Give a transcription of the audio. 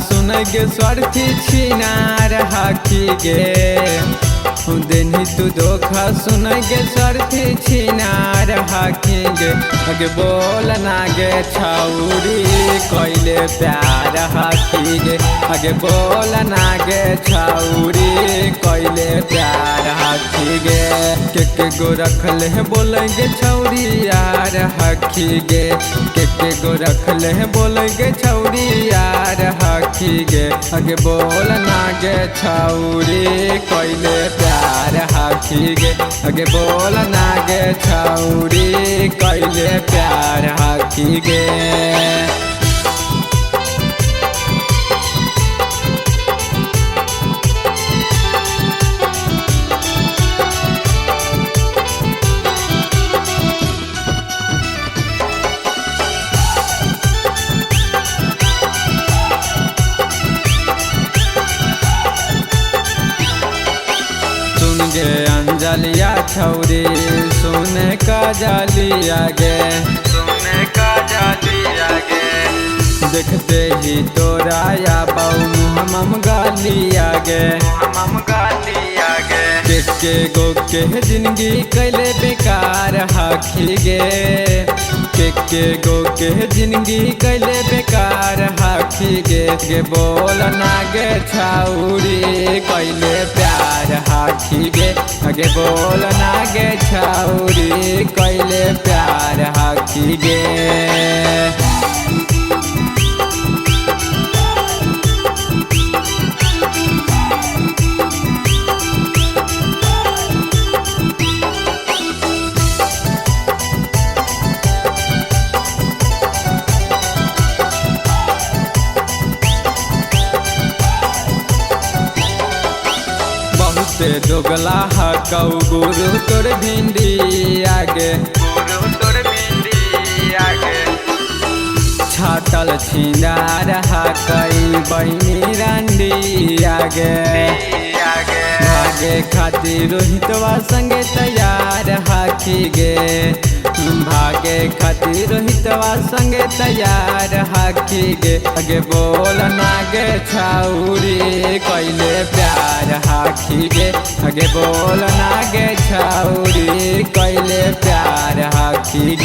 सुन गे स्वार्थी छिनार हाकी गे देनी तू धोखा सुन गे स्वार्थी छिनार हाकी गे आगे बोल ना गे छौरी कैले प्यार हाकी गे आगे बोल ना गे छौरी कैले प्यार हाकी गे के गो रखले बोलेंगे छौरी यार हाकी गे के गो रखले बोलेंगे छौरी यार हाकी गे आगे बोल ना गे छौरी कैले प्यार हाकी गे आगे बोल ना गे छौरी कैले प्यार हाकी गे। गे अंजलिया छौरी सुने का जालिया गे सुने का जालिया गे देखते ही तोरा या बाऊ मुहम्मम गालिया गे मुहम्मम गालिया गे के गो के जिंदगी कैले बेकार हाकी गे के गो के जिंदगी कैले बेकार हाकी गे बोल ना गे छौरी कैले प्यार हाकी गे आगे बोल ना गे छौरी कैले प्यार हाकी गे। दोगला हकौ गुरु तोर भिंडी आगे गुरु तोर भिंडी आगे छातल छिनार हाकई बहनी रांडी आगे भागे खातिर रोहितवा संगे तैयार हाकी गे भागे खातिर रोहितवा संगे तैयार हाकी गे आगे बोल ना गे छौरी कैले प्यार हाकी गे आगे बोल ना गे छौरी कैले प्यार हाकी